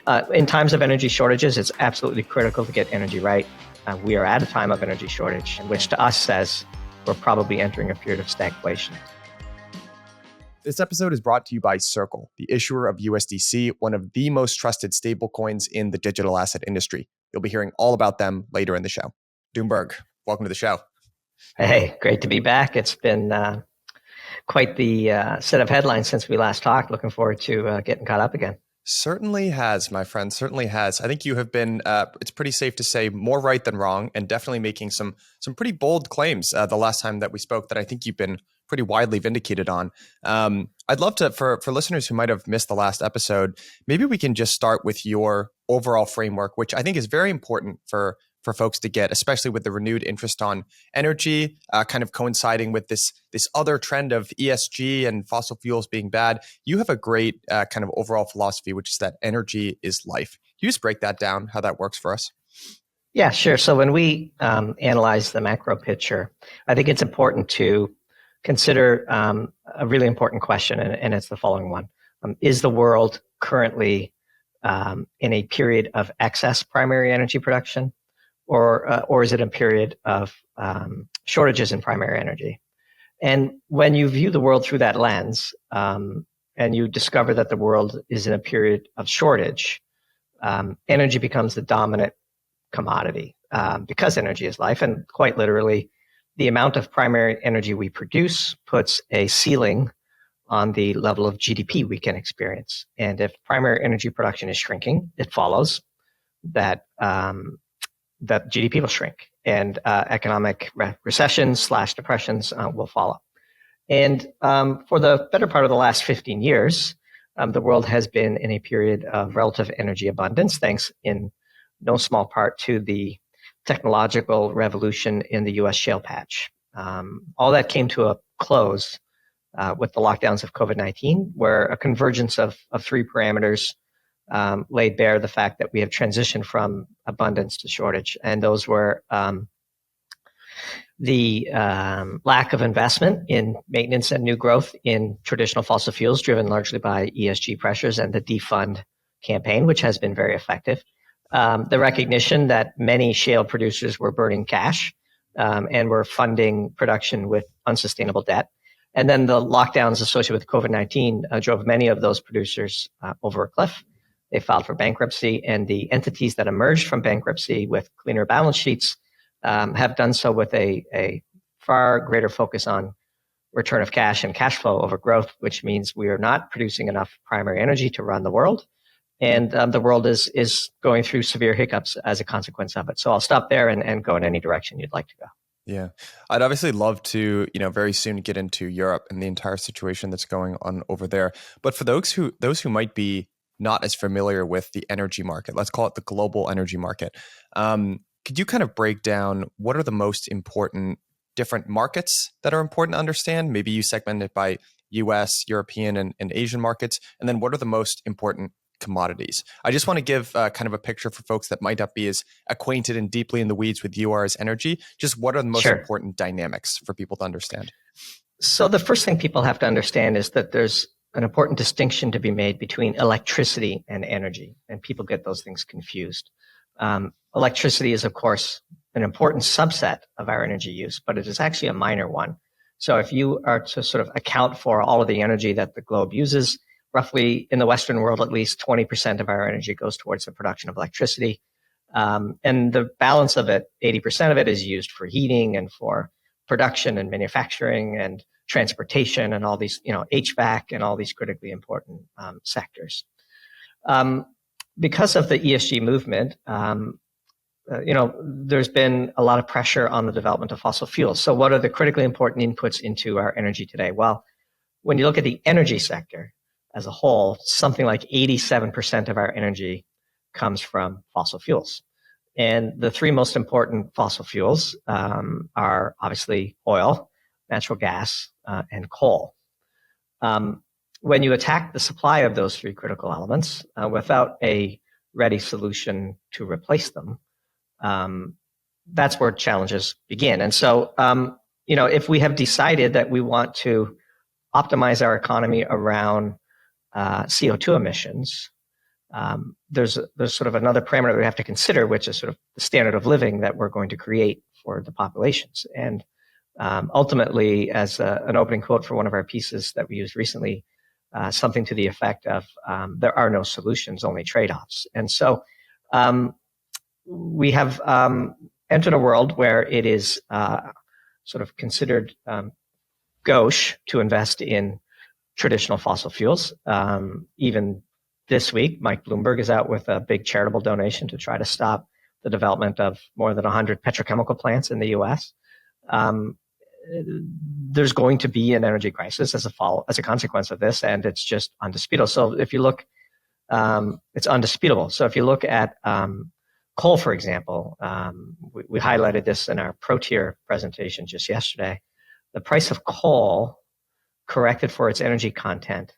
In times of energy shortages, it's absolutely critical to get energy right. We are at a time of energy shortage, which to us says we're probably entering a period of stagflation. This episode is brought to you by Circle, the issuer of USDC, one of the most trusted stablecoins in the digital asset industry. You'll be hearing all about them later in the show. Doomberg, welcome to the show. Hey, great to be back. It's been quite the set of headlines since we last talked. Looking forward to getting caught up again. Certainly has, my friend, certainly has. I think you have been, it's pretty safe to say, more right than wrong, and definitely making some pretty bold claims the last time that we spoke that I think you've been pretty widely vindicated on. I'd love to, for listeners who might have missed the last episode, maybe we can just start with your overall framework, which I think is very important for folks to get, especially with the renewed interest on energy, kind of coinciding with this other trend of ESG and fossil fuels being bad. You have a great kind of overall philosophy, which is that energy is life. Can you just break that down, how that works for us? Yeah, sure. So when we analyze the macro picture, I think it's important to consider a really important question, and it's the following one. Is the world currently in a period of excess primary energy production? Or is it a period of shortages in primary energy? And when you view the world through that lens, and you discover that the world is in a period of shortage, energy becomes the dominant commodity because energy is life. And quite literally, the amount of primary energy we produce puts a ceiling on the level of GDP we can experience. And if primary energy production is shrinking, it follows that that GDP will shrink and economic recessions / depressions will follow. And for the better part of the last 15 years, the world has been in a period of relative energy abundance, thanks in no small part to the technological revolution in the US shale patch. All that came to a close with the lockdowns of COVID-19, where a convergence of three parameters laid bare the fact that we have transitioned from abundance to shortage. And those were the lack of investment in maintenance and new growth in traditional fossil fuels, driven largely by ESG pressures, and the defund campaign, which has been very effective. The recognition that many shale producers were burning cash and were funding production with unsustainable debt. And then the lockdowns associated with COVID-19 drove many of those producers over a cliff. They filed for bankruptcy, and the entities that emerged from bankruptcy with cleaner balance sheets have done so with a far greater focus on return of cash and cash flow over growth, which means we are not producing enough primary energy to run the world. And the world is going through severe hiccups as a consequence of it. So I'll stop there and go in any direction you'd like to go. Yeah, I'd obviously love to, very soon get into Europe and the entire situation that's going on over there. But for those who might be not as familiar with the energy market, let's call it the global energy market. Could you kind of break down what are the most important different markets that are important to understand? Maybe you segment it by US, European, and Asian markets. And then what are the most important commodities? I just want to give kind of a picture for folks that might not be as acquainted and deeply in the weeds with you are as energy. Just what are the most important dynamics for people to understand? So the first thing people have to understand is that there's an important distinction to be made between electricity and energy, and people get those things confused. Electricity is, of course, an important subset of our energy use, but it is actually a minor one. So if you are to sort of account for all of the energy that the globe uses, roughly in the Western world, at least 20% of our energy goes towards the production of electricity. And the balance of it, 80% of it, is used for heating and for production and manufacturing and transportation and all these, HVAC and all these critically important sectors. Because of the ESG movement, there's been a lot of pressure on the development of fossil fuels. So what are the critically important inputs into our energy today? Well, when you look at the energy sector as a whole, something like 87% of our energy comes from fossil fuels. And the three most important fossil fuels are obviously oil, natural gas, and coal. When you attack the supply of those three critical elements without a ready solution to replace them, that's where challenges begin. And so, if we have decided that we want to optimize our economy around CO2 emissions, there's sort of another parameter that we have to consider, which is sort of the standard of living that we're going to create for the populations. And ultimately, as an opening quote for one of our pieces that we used recently, something to the effect of there are no solutions, only trade-offs. And so we have entered a world where it is sort of considered gauche to invest in traditional fossil fuels. Even this week, Mike Bloomberg is out with a big charitable donation to try to stop the development of more than 100 petrochemical plants in the U.S. There's going to be an energy crisis as a consequence of this, and it's just undisputable. So if you look, it's undisputable. So if you look at coal, for example, we highlighted this in our Pro-Tier presentation just yesterday. The price of coal, corrected for its energy content,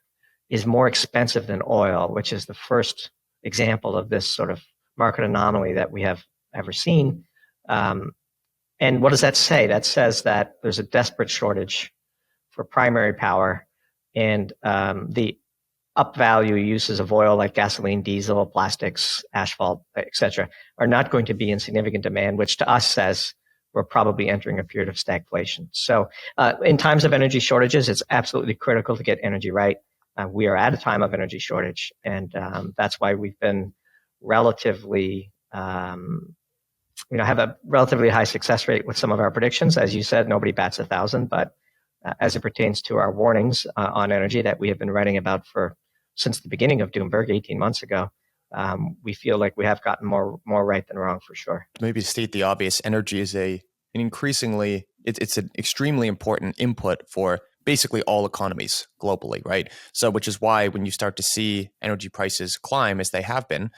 is more expensive than oil, which is the first example of this sort of market anomaly that we have ever seen. And what does that say? That says that there's a desperate shortage for primary power, and the up-value uses of oil like gasoline, diesel, plastics, asphalt, etc., are not going to be in significant demand, which to us says we're probably entering a period of stagflation. So in times of energy shortages, it's absolutely critical to get energy right. We are at a time of energy shortage, and that's why we've been relatively, have a relatively high success rate with some of our predictions. As you said, nobody bats 1,000, but as it pertains to our warnings on energy that we have been writing about since the beginning of Doomberg 18 months ago, we feel like we have gotten more right than wrong for sure. Maybe to state the obvious, energy is it's an extremely important input for basically all economies globally, right? So which is why when you start to see energy prices climb as they have been,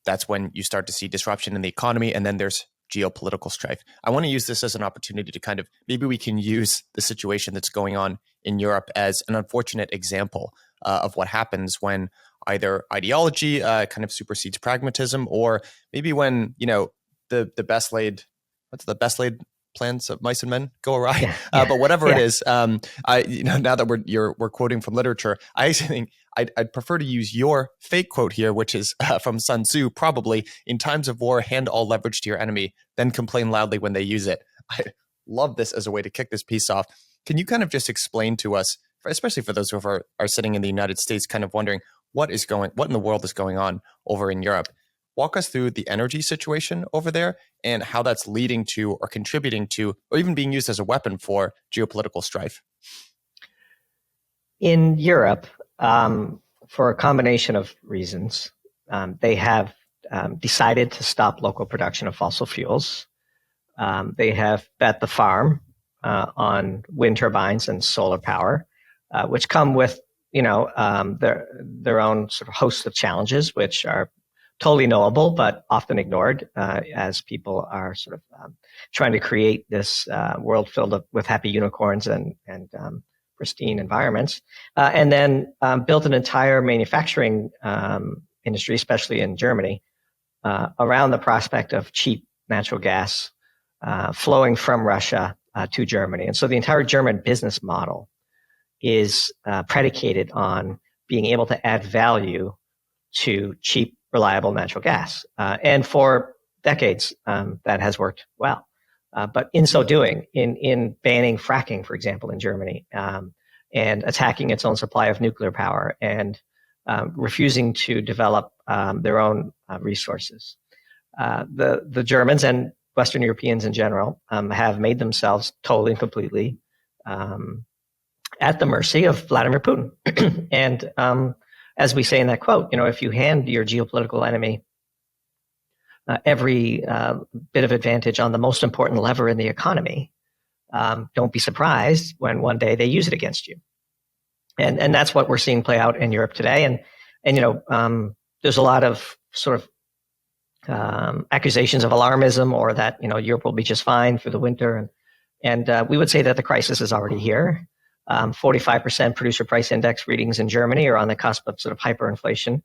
that's when you start to see disruption in the economy, and then there's geopolitical strife. I want to use this as an opportunity to maybe we can use the situation that's going on in Europe as an unfortunate example of what happens when either ideology kind of supersedes pragmatism, or maybe when, the best laid plans of mice and men go awry. But whatever it is, now that we're quoting from literature, I actually think I'd prefer to use your fake quote here, which is from Sun Tzu, probably, "In times of war, hand all leverage to your enemy, then complain loudly when they use it." I love this as a way to kick this piece off. Can you kind of just explain to us, especially for those who are sitting in the United States, kind of wondering what in the world is going on over in Europe? Walk us through the energy situation over there and how that's leading to or contributing to or even being used as a weapon for geopolitical strife. In Europe, for a combination of reasons, they have decided to stop local production of fossil fuels. They have bet the farm on wind turbines and solar power, which come with their own sort of host of challenges, which are totally knowable but often ignored as people are sort of trying to create this world filled with happy unicorns and pristine environments, and then built an entire manufacturing industry, especially in Germany, around the prospect of cheap natural gas flowing from Russia to Germany. And so the entire German business model is predicated on being able to add value to cheap, reliable natural gas. And for decades, that has worked well. But in so doing, in banning fracking, for example, in Germany, and attacking its own supply of nuclear power, and refusing to develop their own resources, the Germans and Western Europeans in general have made themselves totally and completely at the mercy of Vladimir Putin. And as we say in that quote, if you hand your geopolitical enemy every bit of advantage on the most important lever in the economy, don't be surprised when one day they use it against you. And that's what we're seeing play out in Europe today. And there's a lot of sort of accusations of alarmism, or that Europe will be just fine through the winter. And we would say that the crisis is already here. 45% producer price index readings in Germany are on the cusp of sort of hyperinflation.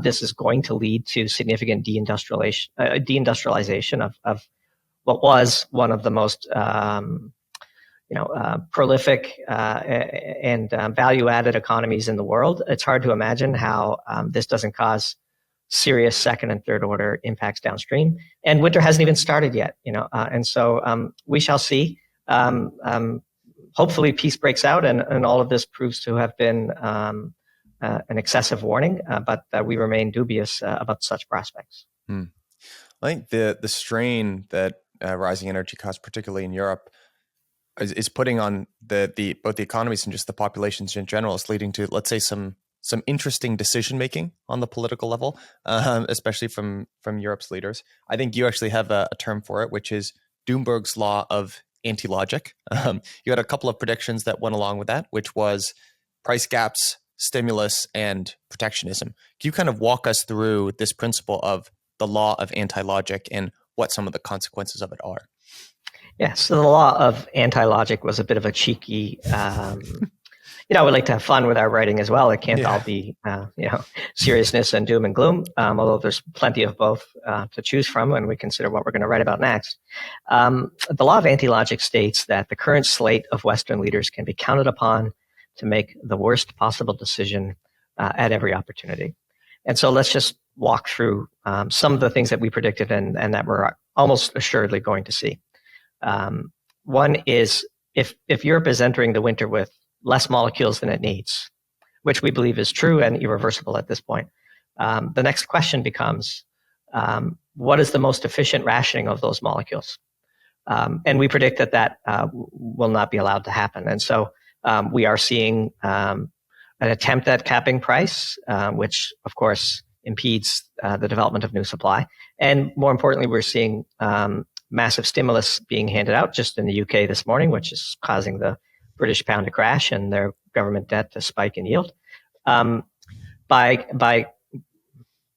This is going to lead to significant deindustrialization of what was one of the most prolific and value-added economies in the world. It's hard to imagine how this doesn't cause serious second and third order impacts downstream. And winter hasn't even started yet, and so we shall see. Hopefully peace breaks out and all of this proves to have been an excessive warning, but we remain dubious about such prospects. I think the strain that rising energy costs, particularly in Europe, is putting on both the economies and just the populations in general, is leading to, let's say, some interesting decision making on the political level, especially from Europe's leaders. I think you actually have a term for it, which is Doomberg's Law of Antilogic. You had a couple of predictions that went along with that, which was price gaps, stimulus, and protectionism. Can you kind of walk us through this principle of the Law of Antilogic and what some of the consequences of it are? Yeah, so the Law of Antilogic was a bit of a cheeky, we like to have fun with our writing as well. It can't all be, seriousness and doom and gloom, although there's plenty of both to choose from when we consider what we're going to write about next. The Law of Antilogic states that the current slate of Western leaders can be counted upon to make the worst possible decision at every opportunity. And so let's just walk through some of the things that we predicted and that we're almost assuredly going to see. One is if Europe is entering the winter with less molecules than it needs, which we believe is true and irreversible at this point, the next question becomes, what is the most efficient rationing of those molecules? And we predict that will not be allowed to happen. And so we are seeing an attempt at capping price, which of course impedes the development of new supply. And more importantly, we're seeing massive stimulus being handed out just in the UK this morning, which is causing the British pound to crash and their government debt to spike in yield. By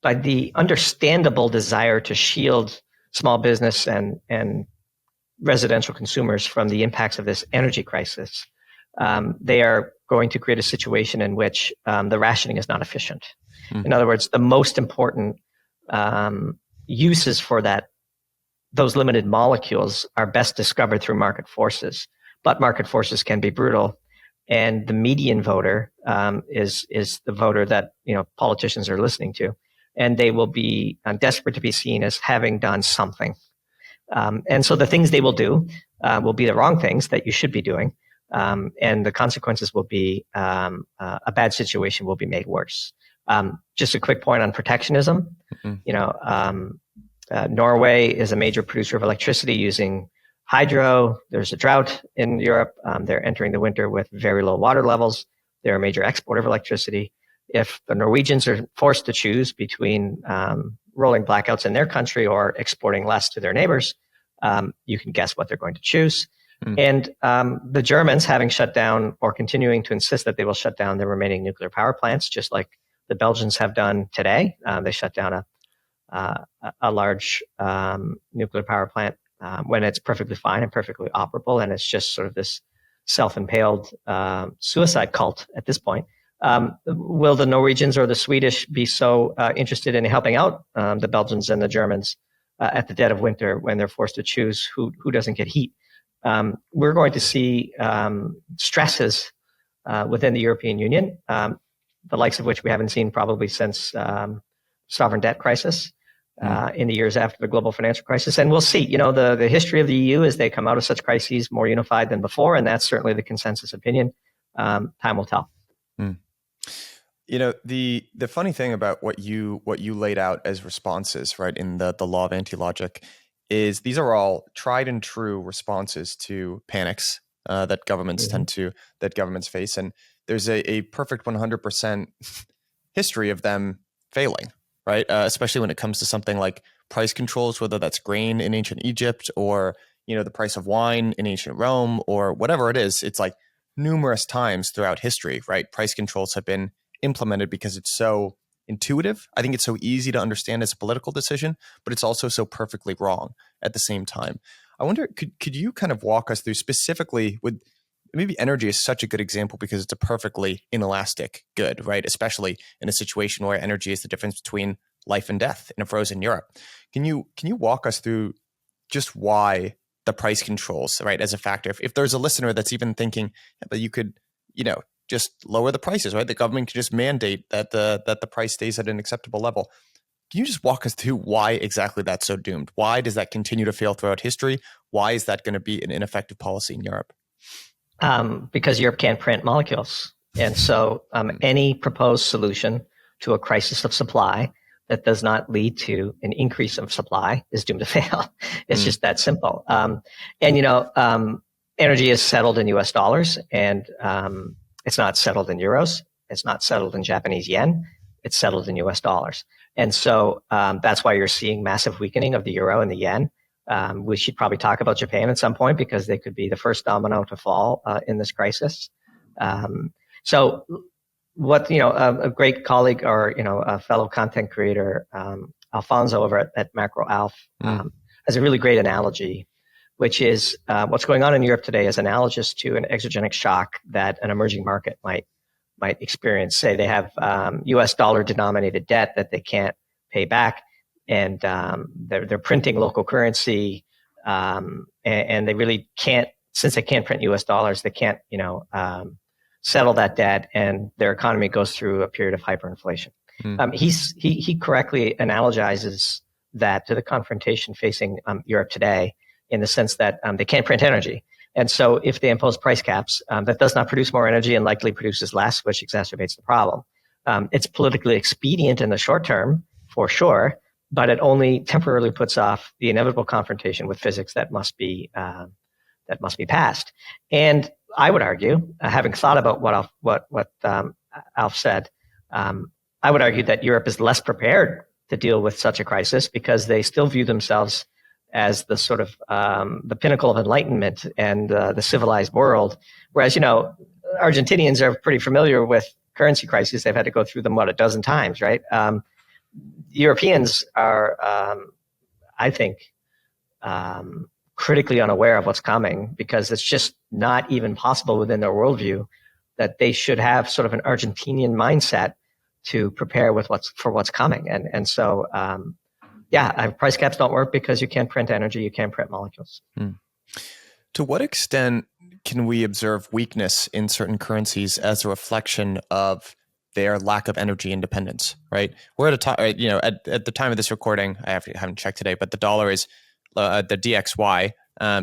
the understandable desire to shield small business and residential consumers from the impacts of this energy crisis, they are going to create a situation in which the rationing is not efficient. In other words, the most important uses for those limited molecules are best discovered through market forces, but market forces can be brutal. And the median voter is the voter that politicians are listening to, and they will be desperate to be seen as having done something. And so the things they will do will be the wrong things that you should be doing, and the consequences will be a bad situation will be made worse. Just a quick point on protectionism. Norway is a major producer of electricity using hydro. There's a drought in Europe. They're entering the winter with very low water levels. They're a major exporter of electricity. If the Norwegians are forced to choose between rolling blackouts in their country or exporting less to their neighbors, you can guess what they're going to choose. And the Germans, having shut down or continuing to insist that they will shut down their remaining nuclear power plants, just like the Belgians have done today. They shut down a large nuclear power plant when it's perfectly fine and perfectly operable, and it's just sort of this self-impaled suicide cult at this point. Will the Norwegians or the Swedish be so interested in helping out the Belgians and the Germans at the dead of winter when they're forced to choose who doesn't get heat? We're going to see stresses within the European Union, the likes of which we haven't seen probably since sovereign debt crisis in the years after the global financial crisis. And we'll see, the history of the EU is they come out of such crises more unified than before, and that's certainly the consensus opinion. Time will tell. The funny thing about what you laid out as responses, right, in the Law of Antilogic, is these are all tried and true responses to panics that governments that governments face, and there's a perfect 100% history of them failing, right? Especially when it comes to something like price controls, whether that's grain in ancient Egypt or the price of wine in ancient Rome or whatever it is. It's like numerous times throughout history, right? Price controls have been implemented because it's so intuitive. I think it's so easy to understand as a political decision, but it's also so perfectly wrong at the same time. I wonder, could you kind of walk us through specifically with maybe energy is such a good example because it's a perfectly inelastic good, right? Especially in a situation where energy is the difference between life and death in a frozen Europe. Can you walk us through just why the price controls, right, as a factor? If there's a listener that's even thinking, yeah, but you could, just lower the prices, right? The government could just mandate that the price stays at an acceptable level. Can you just walk us through why exactly that's so doomed? Why does that continue to fail throughout history? Why is that going to be an ineffective policy in Europe? Because Europe can't print molecules. And so any proposed solution to a crisis of supply that does not lead to an increase of supply is doomed to fail. It's just that simple. Energy is settled in US dollars, and it's not settled in euros. It's not settled in Japanese yen. It's settled in US dollars. And so that's why you're seeing massive weakening of the euro and the yen. We should probably talk about Japan at some point because they could be the first domino to fall in this crisis. So what, a great colleague or, a fellow content creator, Alfonso over at Macro Alf, has a really great analogy, which is what's going on in Europe today is analogous to an exogenic shock that an emerging market might experience. Say they have US dollar denominated debt that they can't pay back, and they're printing local currency, and they really can't, since they can't print US dollars, they can't, settle that debt, and their economy goes through a period of hyperinflation. He correctly analogizes that to the confrontation facing Europe today, in the sense that they can't print energy. And so if they impose price caps, that does not produce more energy and likely produces less, which exacerbates the problem. It's politically expedient in the short term, for sure, but it only temporarily puts off the inevitable confrontation with physics that must be passed. And I would argue, having thought about what Alf said, I would argue that Europe is less prepared to deal with such a crisis because they still view themselves as the sort of the pinnacle of enlightenment and the civilized world. Whereas, Argentinians are pretty familiar with currency crises. They've had to go through them, a dozen times, right? Europeans are, I think, critically unaware of what's coming because it's just not even possible within their worldview that they should have sort of an Argentinian mindset to prepare for what's coming. And so, price caps don't work because you can't print energy, you can't print molecules. To what extent can we observe weakness in certain currencies as a reflection of their lack of energy independence, right? We're at a time, at the time of this recording, I haven't checked today, but the dollar is, the DXY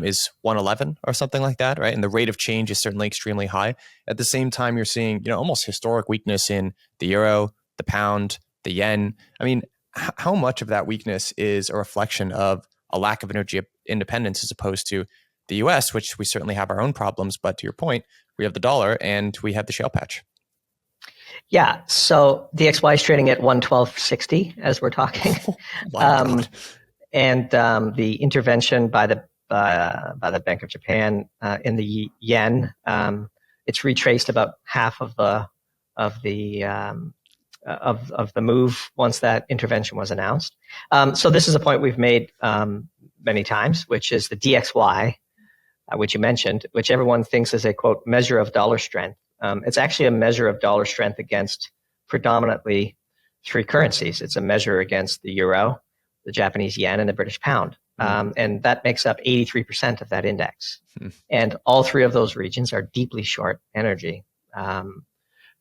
is 111 or something like that, right? And the rate of change is certainly extremely high. At the same time, you're seeing, almost historic weakness in the euro, the pound, the yen. I mean, how much of that weakness is a reflection of a lack of energy independence as opposed to the US, which we certainly have our own problems, but to your point, we have the dollar and we have the shale patch. Yeah, so DXY is trading at 112.60 as we're talking. And the intervention by the Bank of Japan in the yen, it's retraced about half of the move once that intervention was announced. So this is a point we've made many times, which is the DXY, which you mentioned, which everyone thinks is a, quote, measure of dollar strength. It's actually a measure of dollar strength against predominantly three currencies. It's a measure against the euro, the Japanese yen, and the British pound. And that makes up 83% of that index. And all three of those regions are deeply short energy.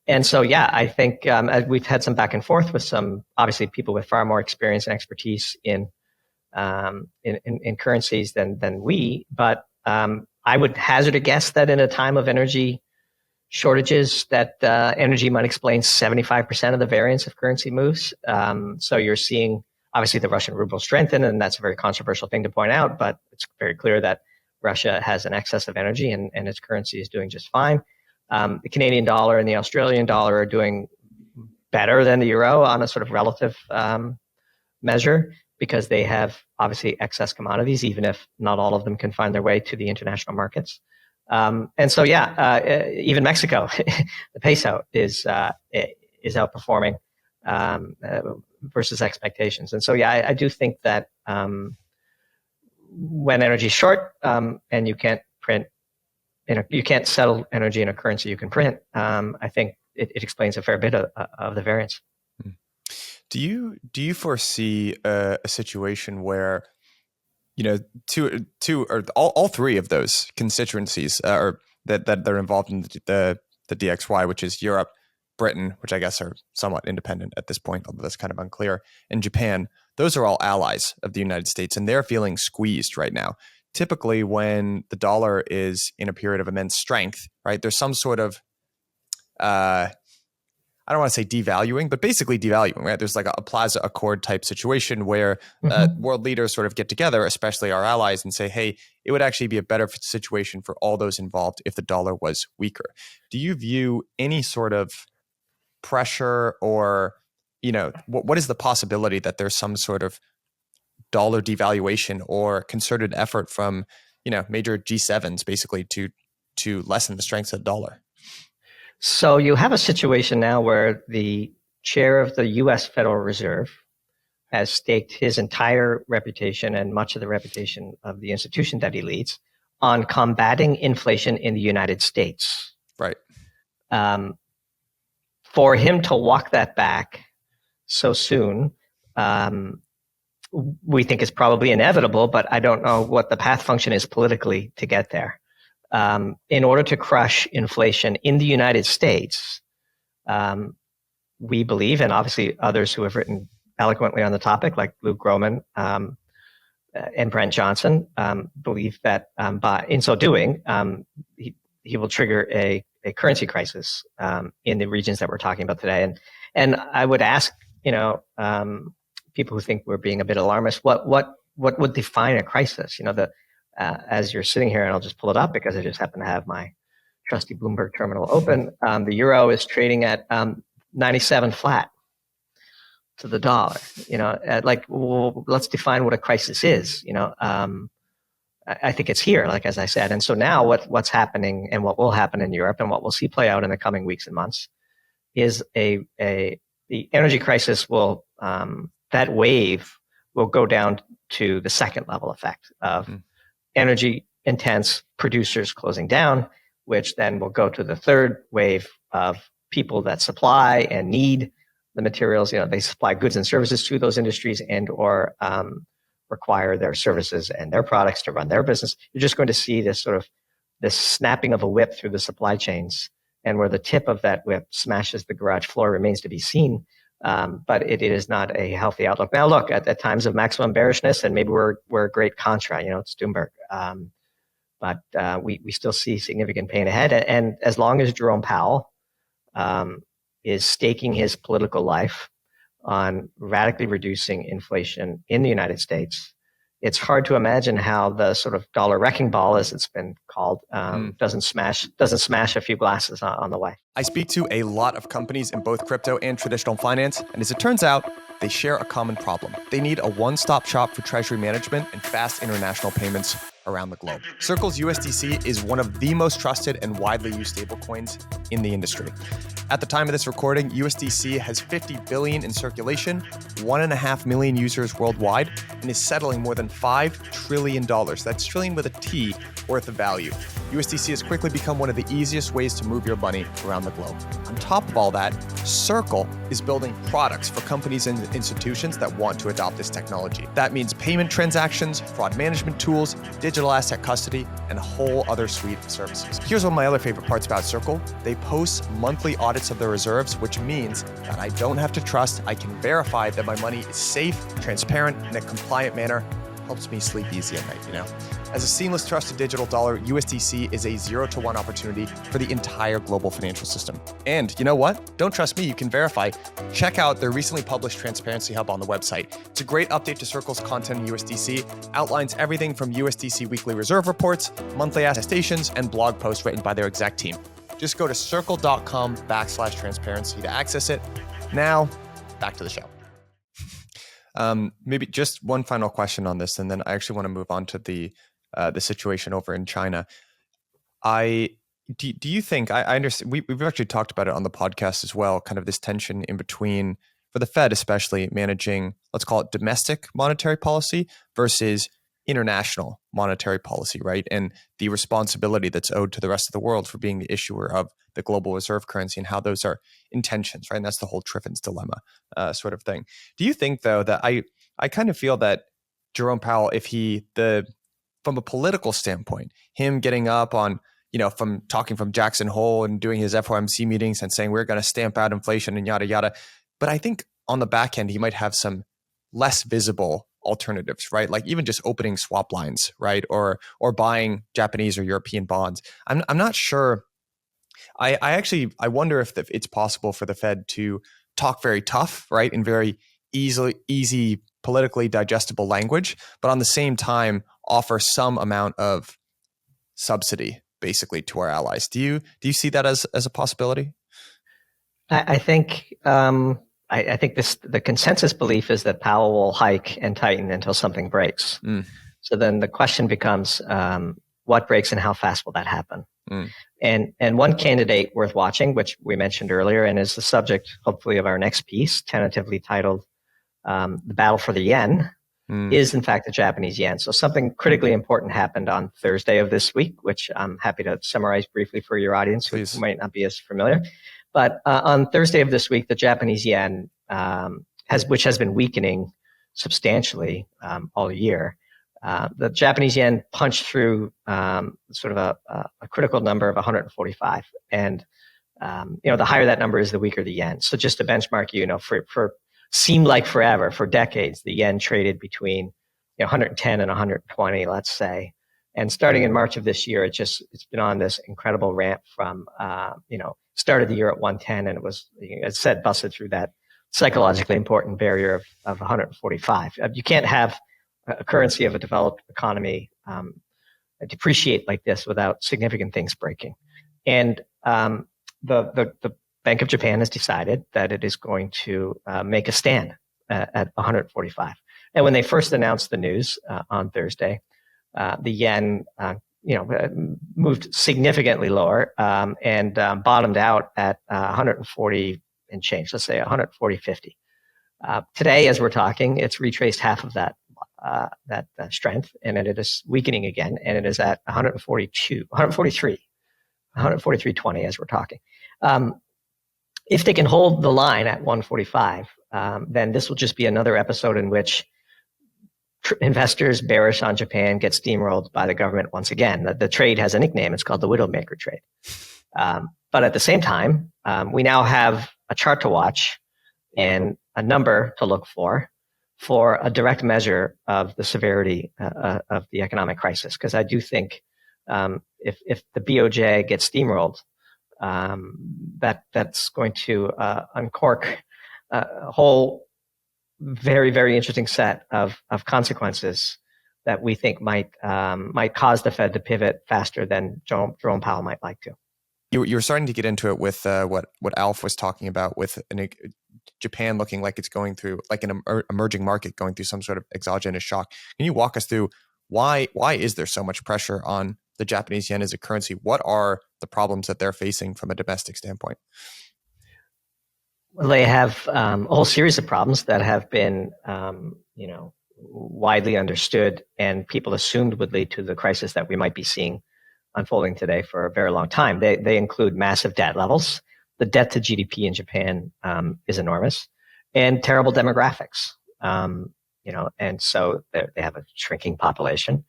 And so, I think we've had some back and forth with some, obviously, people with far more experience and expertise in currencies than we. But I would hazard a guess that in a time of energy shortages, that energy might explain 75% of the variance of currency moves. So you're seeing, obviously, the Russian ruble strengthen, and that's a very controversial thing to point out. But it's very clear that Russia has an excess of energy, and its currency is doing just fine. The Canadian dollar and the Australian dollar are doing better than the euro on a sort of relative measure because they have obviously excess commodities, even if not all of them can find their way to the international markets. And so, even Mexico, the peso is outperforming versus expectations. And so, I do think that when energy is short and you can't print, you can't settle energy in a currency you can print, I think it explains a fair bit of the variance. Do you foresee a situation where, two or all three of those constituencies or that are involved in the DXY, which is Europe, Britain, which I guess are somewhat independent at this point, although that's kind of unclear, and Japan, those are all allies of the United States, and they're feeling squeezed right now. Typically, when the dollar is in a period of immense strength, right, there's some sort of I don't want to say devaluing, but basically devaluing, right? There's like a Plaza Accord type situation where world leaders sort of get together, especially our allies, and say, hey, it would actually be a better situation for all those involved if the dollar was weaker. Do you view any sort of pressure or, what is the possibility that there's some sort of dollar devaluation or concerted effort from, major G7s basically to lessen the strength of the dollar? So you have a situation now where the chair of the U.S. Federal Reserve has staked his entire reputation and much of the reputation of the institution that he leads on combating inflation in the United States. Right. For him to walk that back so soon, we think is probably inevitable, but I don't know what the path function is politically to get there. In order to crush inflation in the United States, we believe, and obviously others who have written eloquently on the topic, like Luke Groman and Brent Johnson, believe that in so doing, he will trigger a currency crisis in the regions that we're talking about today. And I would ask, people who think we're being a bit alarmist, what would define a crisis? As you're sitting here, and I'll just pull it up because I just happen to have my trusty Bloomberg terminal open. The euro is trading at 97 flat to the dollar. Let's define what a crisis is. I think it's here, like as I said. And so now, what's happening and what will happen in Europe, and what we'll see play out in the coming weeks and months, is the energy crisis will that wave will go down to the second level effect of energy intense producers closing down, which then will go to the third wave of people that supply and need the materials. They supply goods and services to those industries and or require their services and their products to run their business. You're just going to see this snapping of a whip through the supply chains, and where the tip of that whip smashes the garage floor remains to be seen. But it is not a healthy outlook. Now, look, at times of maximum bearishness, and maybe we're a great contra, it's Doomberg. But we still see significant pain ahead. And as long as Jerome Powell is staking his political life on radically reducing inflation in the United States, it's hard to imagine how the sort of dollar wrecking ball, as it's been called, doesn't smash a few glasses on the way. I speak to a lot of companies in both crypto and traditional finance, and as it turns out, they share a common problem. They need a one-stop shop for treasury management and fast international payments around the globe. Circle's USDC is one of the most trusted and widely used stablecoins in the industry. At the time of this recording, USDC has 50 billion in circulation, 1.5 million users worldwide, and is settling more than $5 trillion. That's trillion with a T worth of value. USDC has quickly become one of the easiest ways to move your money around the globe. On top of all that, Circle is building products for companies and institutions that want to adopt this technology. That means payment transactions, fraud management tools, digital asset custody, and a whole other suite of services. Here's one of my other favorite parts about Circle. They post monthly audits of their reserves, which means that I don't have to trust. I can verify that my money is safe, transparent, in a compliant manner. Helps me sleep easy at night, As a seamless, trusted digital dollar, USDC is a 0-to-1 opportunity for the entire global financial system. And you know what? Don't trust me, you can verify. Check out their recently published Transparency Hub on the website. It's a great update to Circle's content in USDC, outlines everything from USDC weekly reserve reports, monthly attestations, and blog posts written by their exec team. Just go to circle.com/transparency to access it. Now, back to the show. Maybe just one final question on this, and then I actually want to move on to the situation over in China. Do you think, I understand, we've actually talked about it on the podcast as well, kind of this tension in between, for the Fed especially, managing, let's call it domestic monetary policy versus international monetary policy, right? And the responsibility that's owed to the rest of the world for being the issuer of the global reserve currency, and how those are in tensions, right? And that's the whole Triffin's dilemma sort of thing. Do you think, though, that I kind of feel that Jerome Powell, if from a political standpoint, him getting up on, from talking from Jackson Hole and doing his FOMC meetings and saying we're going to stamp out inflation and yada, yada. But I think on the back end, he might have some less visible alternatives, right? Like even just opening swap lines, right? Or buying Japanese or European bonds. I'm not sure. I wonder if it's possible for the Fed to talk very tough, right? In very easy, politically digestible language, but on the same time, offer some amount of subsidy basically to our allies. Do you see that as a possibility? I think I think the consensus belief is that Powell will hike and tighten until something breaks. So then the question becomes, what breaks and how fast will that happen? And one candidate worth watching, which we mentioned earlier, and is the subject, hopefully, of our next piece, tentatively titled "The Battle for the Yen," is in fact the Japanese yen. So something critically important happened on Thursday of this week, which I'm happy to summarize briefly for your audience who might not be as familiar. But on Thursday of this week, the Japanese yen, which has been weakening substantially all year, the Japanese yen punched through sort of a critical number of 145. And the higher that number is, the weaker the yen. So just to benchmark for seemed like forever, for decades, the yen traded between 110 and 120, let's say. And starting in March of this year, it's been on this incredible ramp from started the year at 110, and it was, as said, busted through that psychologically important barrier of 145. You can't have a currency of a developed economy depreciate like this without significant things breaking. And the Bank of Japan has decided that it is going to make a stand at 145. And when they first announced the news on Thursday, the yen moved significantly lower and bottomed out at 140 and change, let's say 140.50. Today, as we're talking, it's retraced half of that strength, and it is weakening again, and it is at 143.20 as we're talking. If they can hold the line at 145, then this will just be another episode in which investors bearish on Japan get steamrolled by the government once again. The trade has a nickname. It's called the Widowmaker trade. But at the same time, we now have a chart to watch and a number to look for a direct measure of the severity of the economic crisis. Because I do think if the BOJ gets steamrolled, that's going to uncork a whole very, very interesting set of consequences that we think might cause the Fed to pivot faster than Jerome Powell might like to. You were starting to get into it with what Alf was talking about, with Japan looking like it's going through, like an emerging market going through some sort of exogenous shock. Can you walk us through why is there so much pressure on the Japanese yen as a currency? What are the problems that they're facing from a domestic standpoint? Well, they have a whole series of problems that have been, widely understood, and people assumed would lead to the crisis that we might be seeing unfolding today for a very long time. They include massive debt levels. The debt to GDP in Japan is enormous, and terrible demographics. And so they have a shrinking population,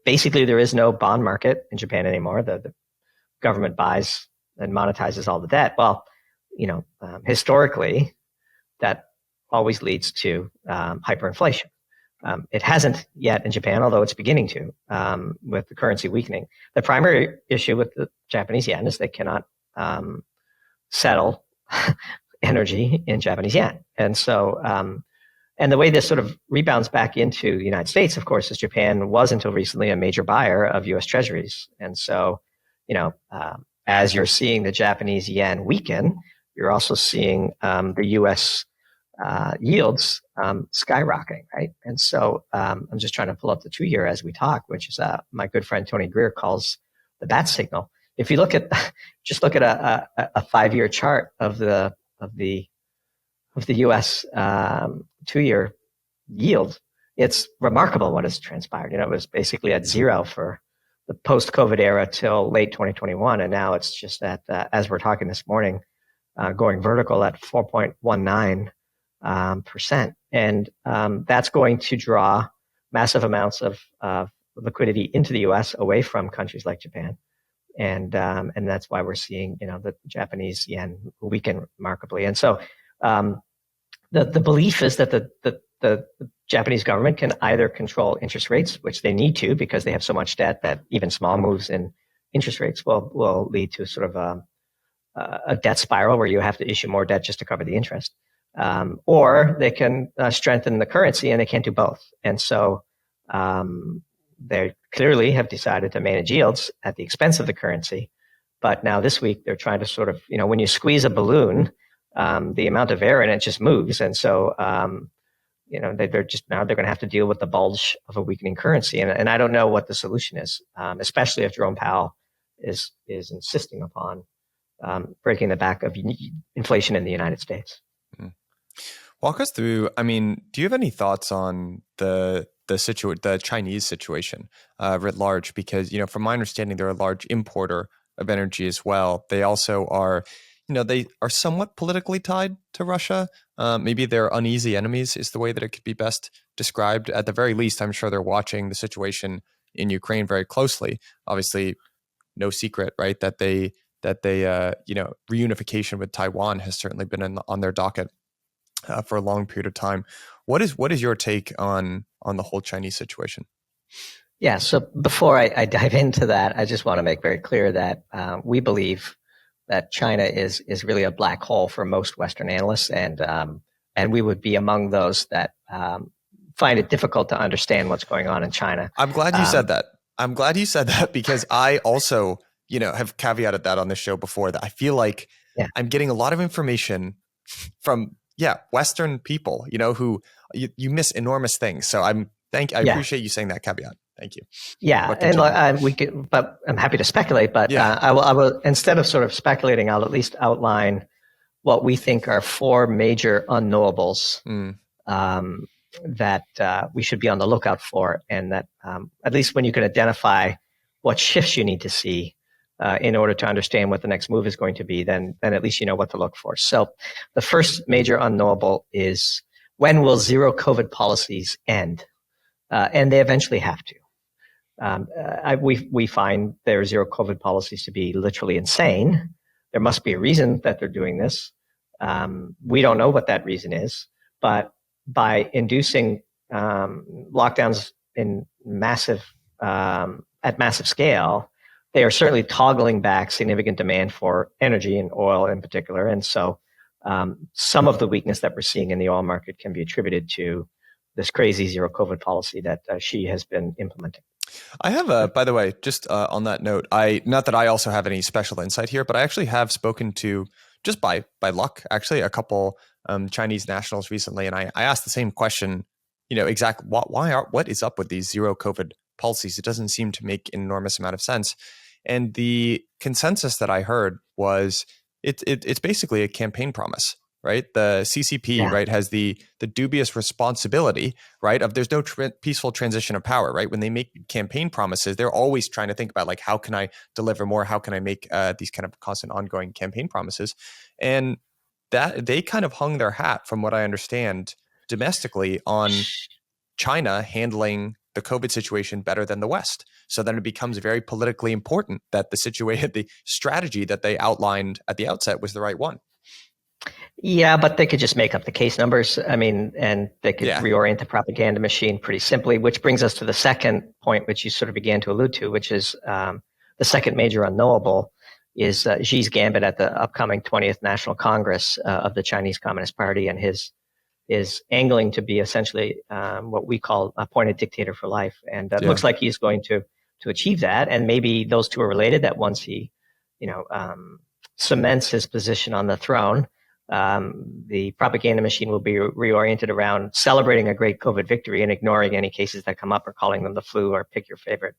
basically there is no bond market in Japan anymore. The government buys and monetizes all the debt. Well, historically, that always leads to hyperinflation. It hasn't yet in Japan, although it's beginning to, with the currency weakening. The primary issue with the Japanese yen is they cannot settle energy in Japanese yen. And so, and the way this sort of rebounds back into the United States, of course, is Japan was until recently a major buyer of U.S. treasuries. And so, as you're seeing the Japanese yen weaken, you're also seeing the U.S. Yields skyrocketing, right? And so I'm just trying to pull up the 2-year as we talk, which is my good friend Tony Greer calls the bat signal. If you look at a 5-year chart of the U.S. 2-year yield, it's remarkable what has transpired. It was basically at zero for the post-COVID era till late 2021, and now it's just at as we're talking this morning, going vertical at 4.19%. And that's going to draw massive amounts of liquidity into the U.S. away from countries like Japan. And that's why we're seeing, the Japanese yen weaken remarkably. And so the belief is that the Japanese government can either control interest rates, which they need to because they have so much debt that even small moves in interest rates will lead to sort of a debt spiral where you have to issue more debt just to cover the interest. Or they can strengthen the currency, and they can't do both. And so they clearly have decided to manage yields at the expense of the currency. But now this week, they're trying to sort of, when you squeeze a balloon, the amount of air in it just moves. And so, they're going to have to deal with the bulge of a weakening currency. And I don't know what the solution is, especially if Jerome Powell is insisting upon breaking the back of inflation in the United States. Walk us through, do you have any thoughts on the Chinese situation writ large? Because, from my understanding, they're a large importer of energy as well. They also are, they are somewhat politically tied to Russia. Maybe they're uneasy enemies is the way that it could be best described. At the very least, I'm sure they're watching the situation in Ukraine very closely. Obviously, no secret, right, that they reunification with Taiwan has certainly been on their docket for a long period of time. What is your take on the whole Chinese situation? Yeah. So before I dive into that, I just want to make very clear that we believe that China is really a black hole for most Western analysts, and we would be among those that find it difficult to understand what's going on in China. I'm glad you said that. I'm glad you said that because I also, have caveated that on this show before, that I feel like I'm getting a lot of information from Western people, who you miss enormous things. So I appreciate you saying that caveat. Thank you. Yeah, and we could, but I'm happy to speculate. But I will instead of sort of speculating, I'll at least outline what we think are four major unknowables that we should be on the lookout for, and that at least when you can identify what shifts you need to see in order to understand what the next move is going to be, then at least you know what to look for. So the first major unknowable is, when will zero COVID policies end? And they eventually have to. We find their zero COVID policies to be literally insane. There must be a reason that they're doing this. We don't know what that reason is, but by inducing lockdowns in at massive scale, they are certainly toggling back significant demand for energy and oil in particular. And so some of the weakness that we're seeing in the oil market can be attributed to this crazy zero COVID policy that Xi has been implementing. I have by the way, just on that note, not that I also have any special insight here, but I actually have spoken to, just by luck, actually, a couple Chinese nationals recently, and I asked the same question. Exactly what is up with these zero COVID policies? It doesn't seem to make an enormous amount of sense. And the consensus that I heard was it's basically a campaign promise. Right, the CCP right has the dubious responsibility, right, of there's no peaceful transition of power. Right, when they make campaign promises, they're always trying to think about, like, how can I deliver more? How can I make these kind of constant, ongoing campaign promises? And that they kind of hung their hat, from what I understand, domestically on China handling the COVID situation better than the West. So then it becomes very politically important that the strategy that they outlined at the outset was the right one. Yeah, but they could just make up the case numbers. And they could reorient the propaganda machine pretty simply, which brings us to the second point, which you sort of began to allude to, which is the second major unknowable is Xi's gambit at the upcoming 20th National Congress of the Chinese Communist Party, and his angling to be essentially what we call appointed dictator for life. And it looks like he's going to achieve that. And maybe those two are related, that once he, cements his position on the throne, the propaganda machine will be reoriented around celebrating a great COVID victory and ignoring any cases that come up, or calling them the flu, or pick your favorite,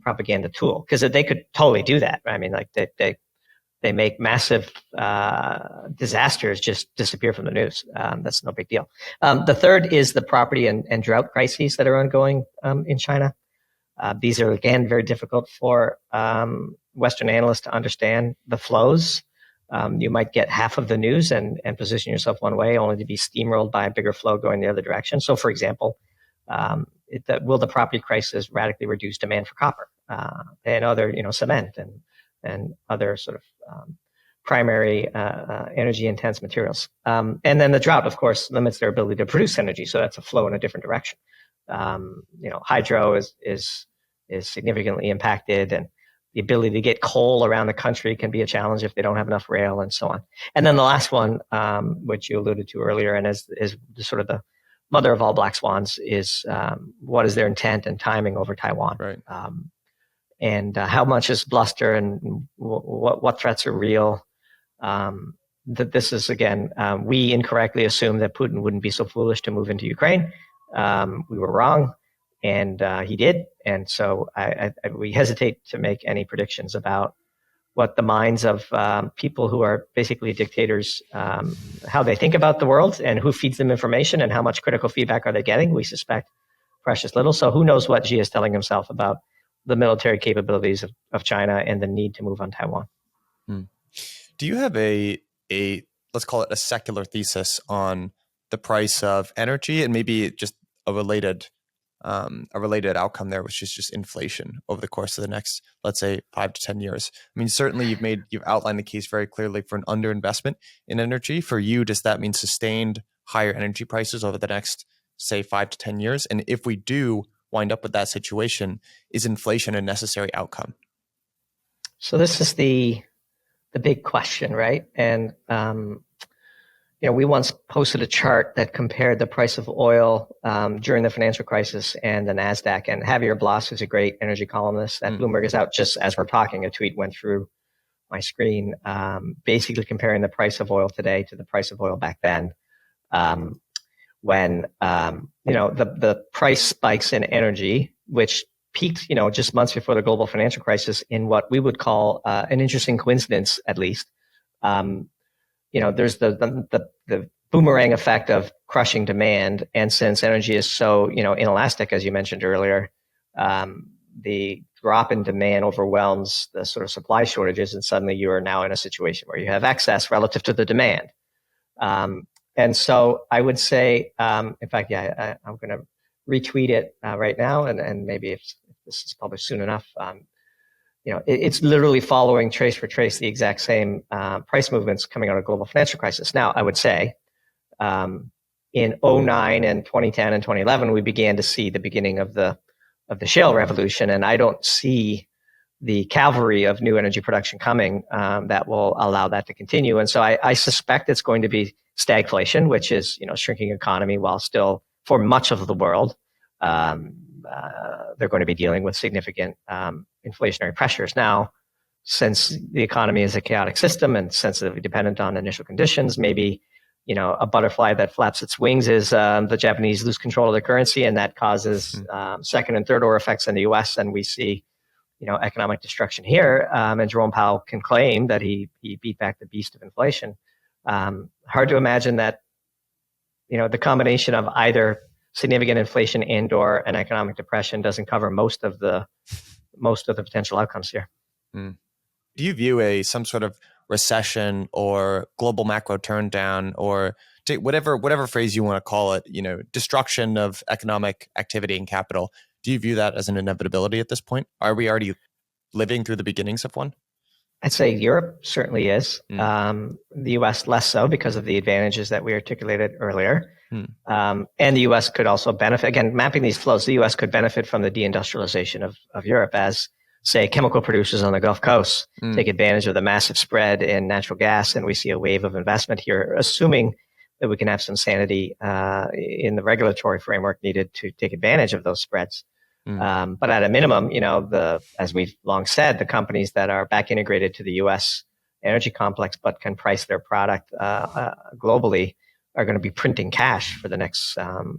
propaganda tool. Because they could totally do that. I mean, like they make massive disasters just disappear from the news. That's no big deal. The third is the property and drought crises that are ongoing in China. These are, again, very difficult for Western analysts to understand the flows you might get half of the news and position yourself one way, only to be steamrolled by a bigger flow going the other direction. So, for example, will the property crisis radically reduce demand for copper and other, cement and other sort of primary energy intense materials? And then the drought, of course, limits their ability to produce energy. So that's a flow in a different direction. Hydro is significantly impacted, and the ability to get coal around the country can be a challenge if they don't have enough rail and so on. And then the last one, which you alluded to earlier, and is sort of the mother of all black swans, is what is their intent and timing over Taiwan, right? And how much is bluster, and what threats are real. That this is, again, we incorrectly assumed that Putin wouldn't be so foolish to move into Ukraine. We were wrong, and he did. And so we hesitate to make any predictions about what the minds of people who are basically dictators, how they think about the world and who feeds them information and how much critical feedback are they getting. We suspect precious little. So who knows what Xi is telling himself about the military capabilities of China and the need to move on Taiwan. Do you have a let's call it a secular thesis on the price of energy, and maybe just a related outcome there, which is just inflation over the course of the next, let's say, 5 to 10 years? I mean, certainly you've outlined the case very clearly for an underinvestment in energy. For you, does that mean sustained higher energy prices over the next, say, 5 to 10 years? And if we do wind up with that situation, is inflation a necessary outcome? So this is the big question, right? And we once posted a chart that compared the price of oil during the financial crisis and the NASDAQ. And Javier Blas, who's a great energy columnist at Bloomberg, is out just as we're talking. A tweet went through my screen, basically comparing the price of oil today to the price of oil back then. When the price spikes in energy, which peaked, just months before the global financial crisis, in what we would call an interesting coincidence, at least. There's the boomerang effect of crushing demand, and since energy is so inelastic, as you mentioned earlier, the drop in demand overwhelms the sort of supply shortages, and suddenly you are now in a situation where you have excess relative to the demand. And so I would say, in fact, I'm going to retweet it right now, and maybe if this is published soon enough, it's literally following trace for trace the exact same price movements coming out of the global financial crisis. Now, I would say in 2009 and 2010 and 2011, we began to see the beginning of the shale revolution, and I don't see the cavalry of new energy production coming that will allow that to continue. And so I suspect it's going to be stagflation, which is shrinking economy, while still for much of the world they're going to be dealing with significant inflationary pressures. Now, since the economy is a chaotic system and sensitively dependent on initial conditions, maybe a butterfly that flaps its wings is the Japanese lose control of their currency, and that causes second and third order effects in the U.S. and we see economic destruction here. And Jerome Powell can claim that he beat back the beast of inflation. Hard to imagine that the combination of either significant inflation and or an economic depression doesn't cover most of the potential outcomes here. Do you view some sort of recession or global macro turndown, or whatever phrase you want to call it, destruction of economic activity and capital? Do you view that as an inevitability at this point? Are we already living through the beginnings of one? I'd say Europe certainly is. The U.S. less so because of the advantages that we articulated earlier. And the U.S. could also benefit, again, mapping these flows, the U.S. could benefit from the deindustrialization of Europe as, say, chemical producers on the Gulf Coast take advantage of the massive spread in natural gas. And we see a wave of investment here, assuming that we can have some sanity in the regulatory framework needed to take advantage of those spreads. But at a minimum, as we've long said, the companies that are back integrated to the U.S. energy complex but can price their product globally are going to be printing cash for the next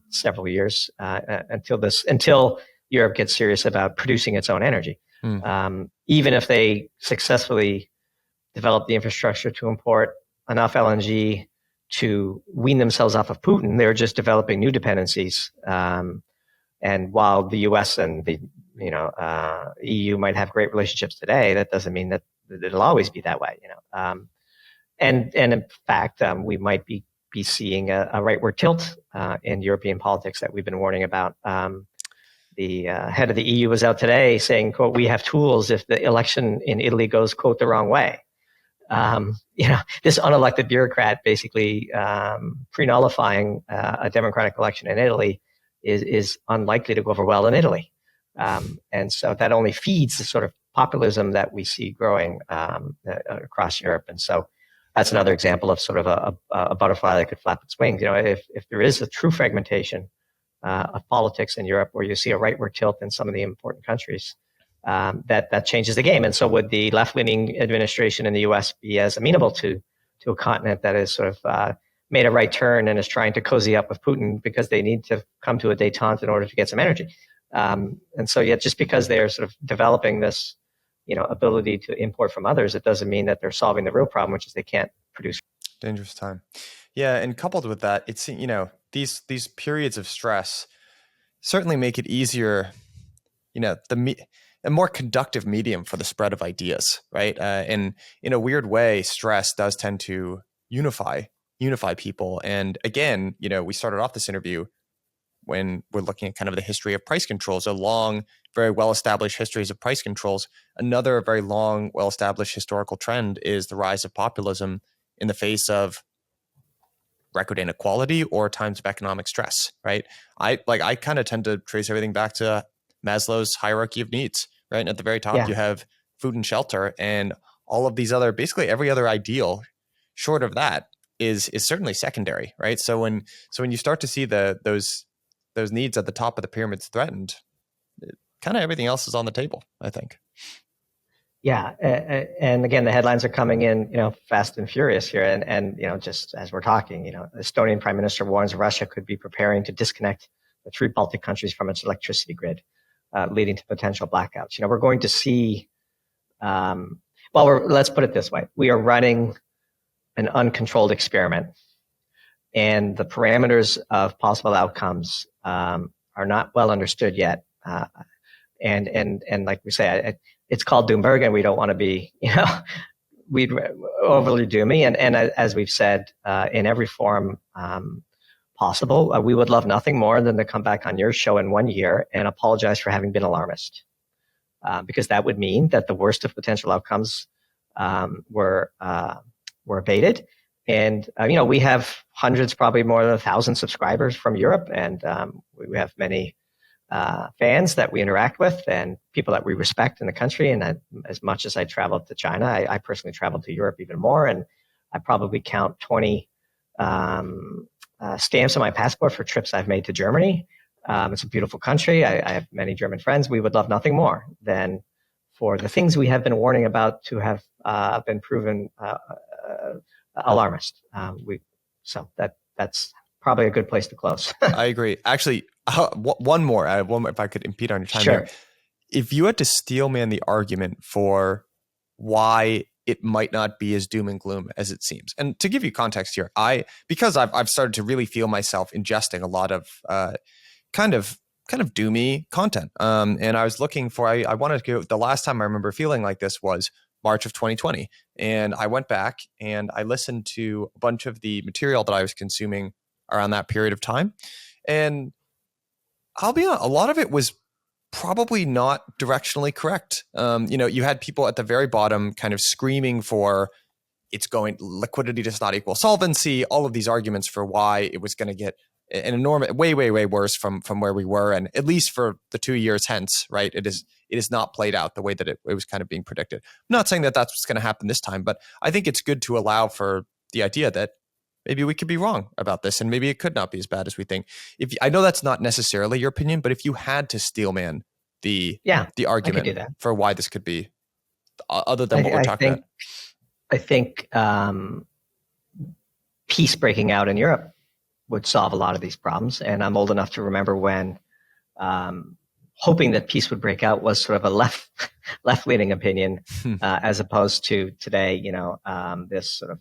several years until Europe gets serious about producing its own energy. Even if they successfully develop the infrastructure to import enough LNG to wean themselves off of Putin, they're just developing new dependencies. And while the U.S. and the EU might have great relationships today, that doesn't mean that it'll always be that way. and in fact, we might be seeing a rightward tilt in European politics that we've been warning about. The head of the EU was out today saying, quote, "We have tools if the election in Italy goes, quote, the wrong way." This unelected bureaucrat basically pre-nullifying a democratic election in Italy is unlikely to go over well in Italy. And so that only feeds the sort of populism that we see growing across Europe. And so that's another example of sort of a butterfly that could flap its wings. If there is a true fragmentation of politics in Europe, where you see a rightward tilt in some of the important countries, that changes the game. And so would the left-leaning administration in the U.S. be as amenable to a continent that is sort of made a right turn and is trying to cozy up with Putin because they need to come to a détente in order to get some energy? And so, yeah, just because they're sort of developing this, ability to import from others, it doesn't mean that they're solving the real problem, which is they can't produce. Dangerous time. Yeah, and coupled with that, it's these periods of stress certainly make it easier, a more conductive medium for the spread of ideas, right? And in a weird way, stress does tend to unify people. And again, we started off this interview when we're looking at kind of the history of price controls, a long, very well-established histories of price controls. Another very long, well-established historical trend is the rise of populism in the face of record inequality or times of economic stress, right? I kind of tend to trace everything back to Maslow's hierarchy of needs, right? And at the very top, you have food and shelter, and all of these other, basically every other ideal short of that is certainly secondary, right? So when you start to see those needs at the top of the pyramids threatened, kind of everything else is on the table, I think. Yeah, and again, the headlines are coming in, fast and furious here, and just as we're talking, the Estonian Prime Minister warns Russia could be preparing to disconnect the 3 Baltic countries from its electricity grid, leading to potential blackouts. We're going to see. Let's put it this way: we are running an uncontrolled experiment, and the parameters of possible outcomes are not well understood yet. And like we say, it's called Doomberg, and we don't want to be, we'd overly doomy. And as we've said, in every form possible, we would love nothing more than to come back on your show in 1 year and apologize for having been alarmist, because that would mean that the worst of potential outcomes were abated. And we have hundreds, probably more than 1,000 subscribers from Europe, and we have many fans that we interact with and people that we respect in the country. And as much as I traveled to China, I personally traveled to Europe even more. And I probably count 20 stamps on my passport for trips I've made to Germany. It's a beautiful country. I have many German friends. We would love nothing more than for the things we have been warning about to have been proven alarmist. So that's probably a good place to close. I agree. Actually, one more, if I could impede on your time. Sure. Here. If you had to steelman the argument for why it might not be as doom and gloom as it seems, and to give you context here, because I've started to really feel myself ingesting a lot of kind of doomy content, and I was looking for, I wanted to go. The last time I remember feeling like this was March of 2020, and I went back and I listened to a bunch of the material that I was consuming around that period of time, and I'll be honest, a lot of it was probably not directionally correct. You had people at the very bottom kind of screaming for liquidity does not equal solvency, all of these arguments for why it was going to get an enormous, way, way, way worse from where we were. And at least for the 2 years hence, right, it is not played out the way that it was kind of being predicted. I'm not saying that that's what's going to happen this time, but I think it's good to allow for the idea that maybe we could be wrong about this, and maybe it could not be as bad as we think. I know that's not necessarily your opinion, but if you had to steelman the argument for why this could be, other than what we're talking about, I think peace breaking out in Europe would solve a lot of these problems. And I'm old enough to remember when hoping that peace would break out was sort of a left-leaning opinion, as opposed to today. This sort of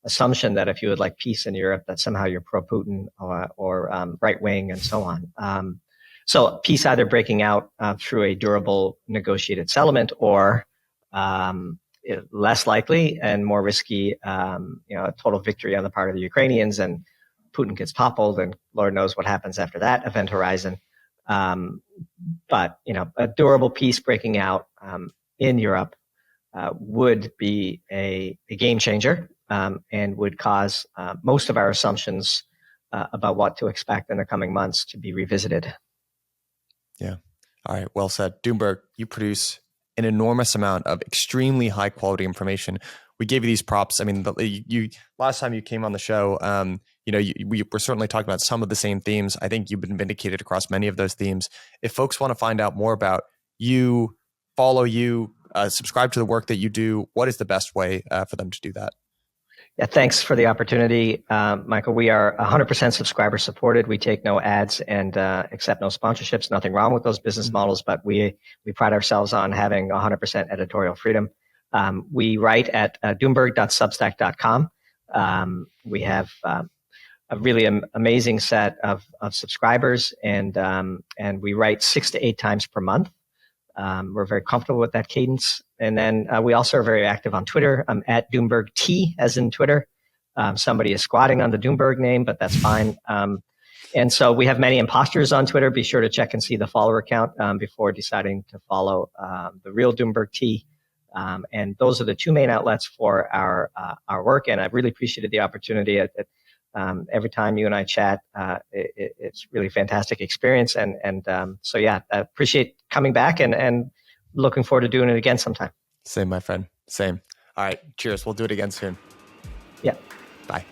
assumption that if you would like peace in Europe, that somehow you're pro-Putin or right-wing and so on. So peace either breaking out through a durable negotiated settlement or less likely and more risky, a total victory on the part of the Ukrainians, and Putin gets toppled, and Lord knows what happens after that event horizon. But a durable peace breaking out in Europe would be a game changer, and would cause most of our assumptions about what to expect in the coming months to be revisited. Yeah. All right. Well said. Doomberg, you produce an enormous amount of extremely high quality information. We gave you these props. I mean, you last time you came on the show, we were certainly talking about some of the same themes. I think you've been vindicated across many of those themes. If folks want to find out more about you, follow you, subscribe to the work that you do, what is the best way for them to do that? Yeah, thanks for the opportunity, Michael. We are 100% subscriber supported. We take no ads and accept no sponsorships. Nothing wrong with those business models, but we pride ourselves on having 100% editorial freedom. We write at doomberg.substack.com. We have a really amazing set of subscribers, and we write 6 to 8 times per month. We're very comfortable with that cadence. And then we also are very active on Twitter. I'm at Doomberg T, as in Twitter. Somebody is squatting on the Doomberg name, but that's fine. And so we have many imposters on Twitter. Be sure to check and see the follower count before deciding to follow the real Doomberg T. And those are the 2 main outlets for our work. And I really appreciated the opportunity. Every time you and I chat, it's really fantastic experience. And so, yeah, I appreciate coming back and looking forward to doing it again sometime. Same, my friend. Same. All right. Cheers. We'll do it again soon. Yeah. Bye.